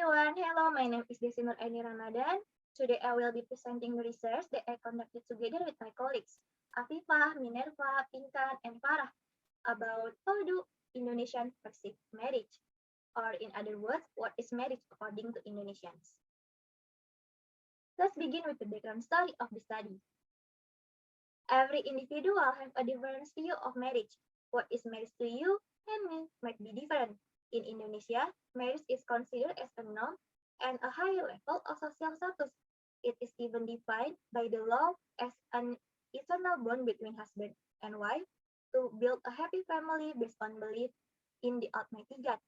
everyone. Hello, my name is Desi Nur Aini Ramadan. Today I will be presenting the research that I conducted together with my colleagues, Afifah, Minerva, Pinkan, and Farah, about how do Indonesians perceive marriage, or in other words, what is marriage according to Indonesians. Let's begin with the background story of the study. Every individual has a different view of marriage. What is marriage to you and me might be different. In Indonesia, marriage is considered as a norm and a higher level of social status. It is even defined by the law as an eternal bond between husband and wife to build a happy family based on belief in the Almighty God.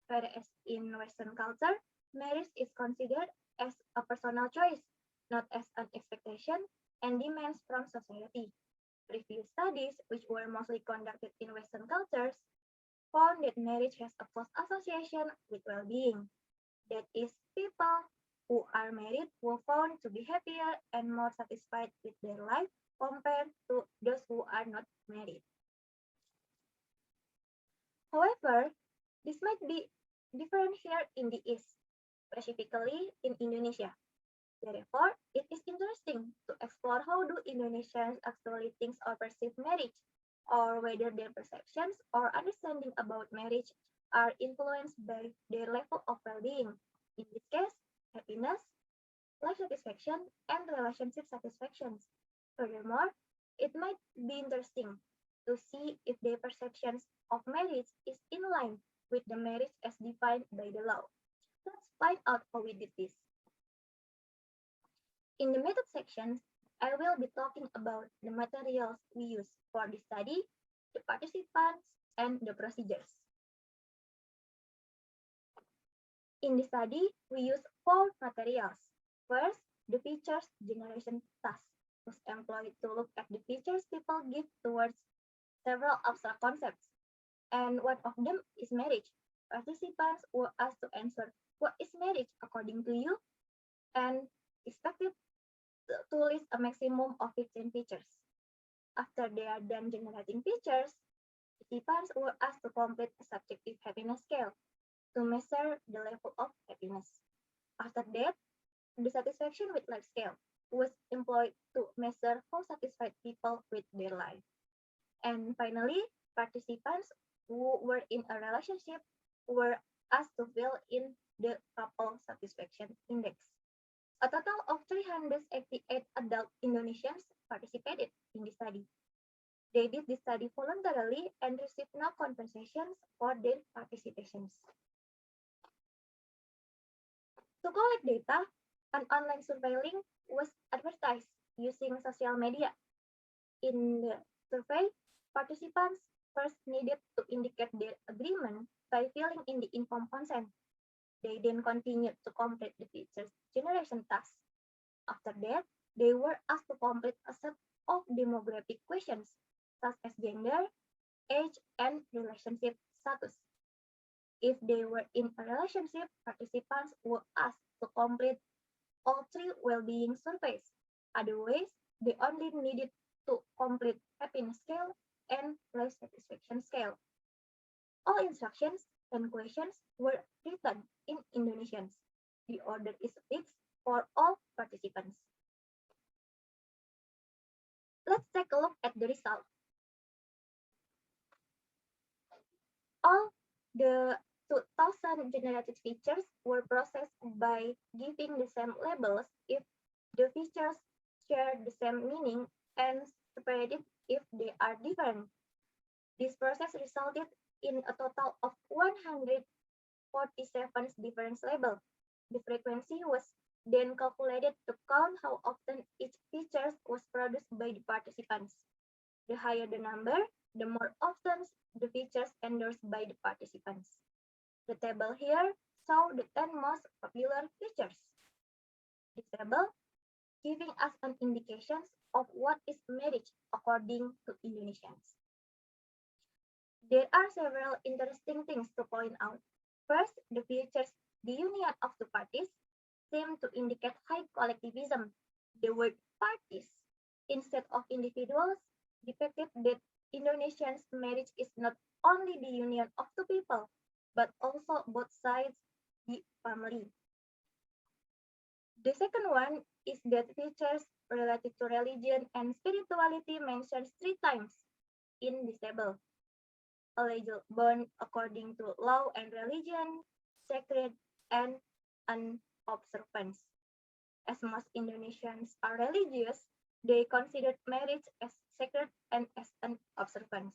Whereas in Western culture, marriage is considered as a personal choice, not as an expectation and demands from society. Previous studies, which were mostly conducted in Western cultures, found that marriage has a close association with well-being. That is, people who are married were found to be happier and more satisfied with their life compared to those who are not married. However, this might be different here in the East, specifically in Indonesia. Therefore, it is interesting to explore how do Indonesians actually think or perceive marriage, or whether their perceptions or understanding about marriage are influenced by their level of well-being. In this case, happiness, life satisfaction, and relationship satisfactions. Furthermore, it might be interesting to see if their perceptions of marriage is in line with the marriage as defined by the law. Let's find out how we did this. In the method sections, I will be talking about the materials we use for the study, the participants, and the procedures. In the study, we use four materials. First, the features generation task was employed to look at the features people give towards several abstract concepts. And one of them is marriage. Participants were asked to answer what is marriage according to you and expected to list a maximum of 15 features. After they are done generating features, participants were asked to complete a subjective happiness scale to measure the level of happiness. After that, the satisfaction with life scale was employed to measure how satisfied people with their life. And finally, participants who were in a relationship were asked to fill in the couple satisfaction index. A total of 388 adult Indonesians participated in the study. They did the study voluntarily and received no compensations for their participations. To collect data, an online survey link was advertised using social media. In the survey, participants first needed to indicate their agreement by filling in the informed consent. They then continued to complete the features generation task. After that, they were asked to complete a set of demographic questions such as gender, age, and relationship status. If they were in a relationship, participants were asked to complete all three well-being surveys. Otherwise, they only needed to complete happiness scale and life satisfaction scale. All instructions and questions were written in Indonesian. The order is fixed for all participants. Let's take a look at the result. All the 2000 generated features were processed by giving the same labels if the features share the same meaning and separated if they are different. This process resulted in a total of 147 different labels. The frequency was then calculated to count how often each feature was produced by the participants. The higher the number, the more often the features endorsed by the participants. The table here shows the 10 most popular features. This table giving us an indication of what is marriage according to Indonesians. There are several interesting things to point out. First, the features the union of two parties seem to indicate high collectivism. The word parties instead of individuals depicted that Indonesians' marriage is not only the union of two people, but also both sides the family. The second one is that features related to religion and spirituality mentioned 3 times in this table. A legal bond according to law and religion, sacred, and an observance. As most Indonesians are religious, they consider marriage as sacred and as an observance.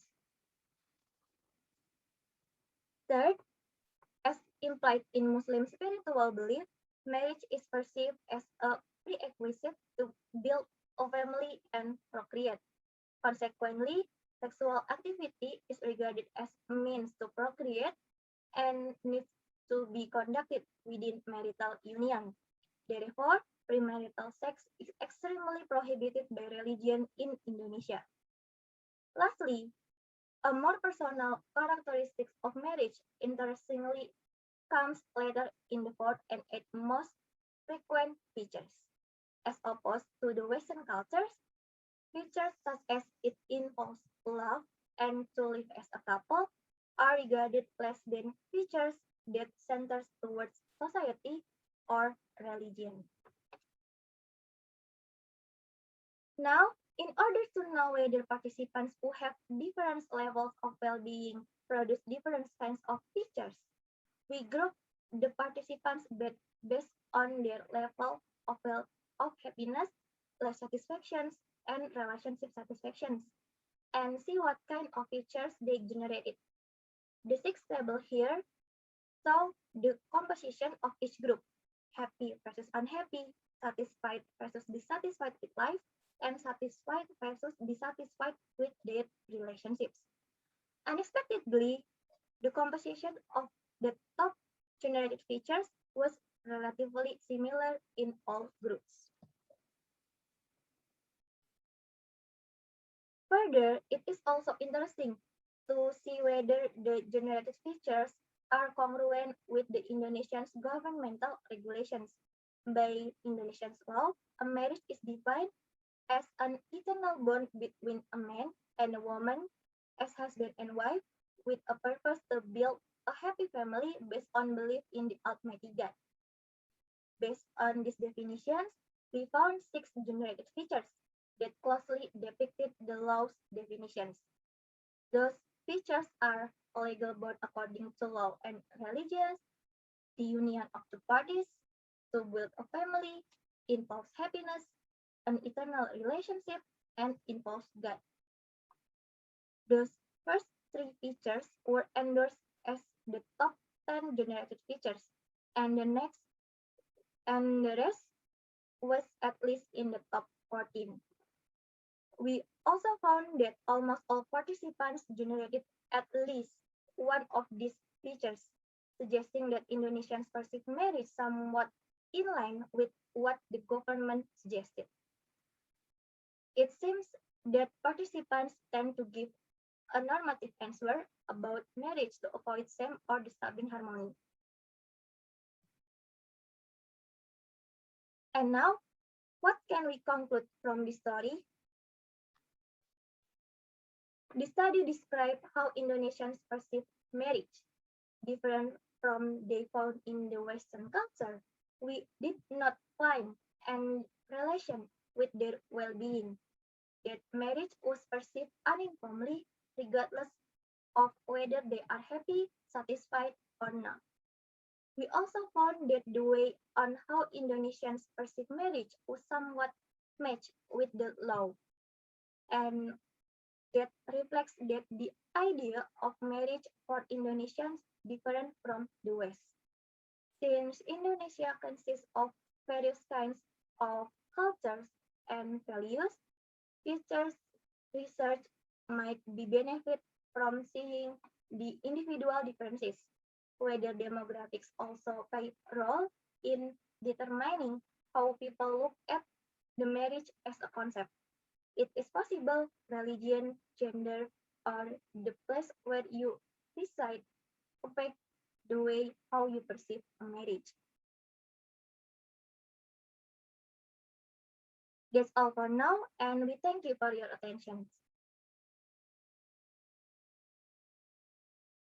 Third, as implied in Muslim spiritual belief, marriage is perceived as a prerequisite to build a family and procreate. Consequently, sexual activity is regarded as a means to procreate and needs to be conducted within marital union. Therefore, premarital sex is extremely prohibited by religion in Indonesia. Lastly, a more personal characteristics of marriage, interestingly, comes later in the fourth and eighth most frequent features. As opposed to the Western cultures, features such as it involves love and to live as a couple are regarded less than features that centers towards society or religion. Now, in order to know whether participants who have different levels of well-being produce different kinds of features, we group the participants based on their level of happiness, life satisfactions, and relationship satisfactions, and see what kind of features they generated. The sixth table here show the composition of each group: happy versus unhappy, satisfied versus dissatisfied with life, and satisfied versus dissatisfied with their relationships. Unexpectedly, the composition of the top generated features was relatively similar in all groups. Further, it is also interesting to see whether the generated features are congruent with the Indonesian governmental regulations. By Indonesian law, a marriage is defined as an eternal bond between a man and a woman as husband and wife with a purpose to build a happy family based on belief in the Almighty God. Based on these definitions, we found 6 generated features that closely depicted the law's definitions. Those features are a legal bond according to law and religious, the union of the parties, to build a family, involves happiness, an eternal relationship, and involves God. Those first 3 features were endorsed as the top 10 generated features, and the rest was at least in the top 14. We also found that almost all participants generated at least one of these features, suggesting that Indonesians perceive marriage somewhat in line with what the government suggested. It seems that participants tend to give a normative answer about marriage to avoid shame or disturbing harmony. And now, what can we conclude from this story? The study described how Indonesians perceive marriage, different from they found in the Western culture. We did not find any relation with their well-being. That marriage was perceived uniformly, regardless of whether they are happy, satisfied, or not. We also found that the way on how Indonesians perceive marriage was somewhat matched with the law, and that reflects that the idea of marriage for Indonesians different from the West. Since Indonesia consists of various kinds of cultures and values, future research might be benefit from seeing the individual differences, whether demographics also play a role in determining how people look at the marriage as a concept. It is possible religion, gender, or the place where you reside affect the way how you perceive a marriage. That's all for now, and we thank you for your attention.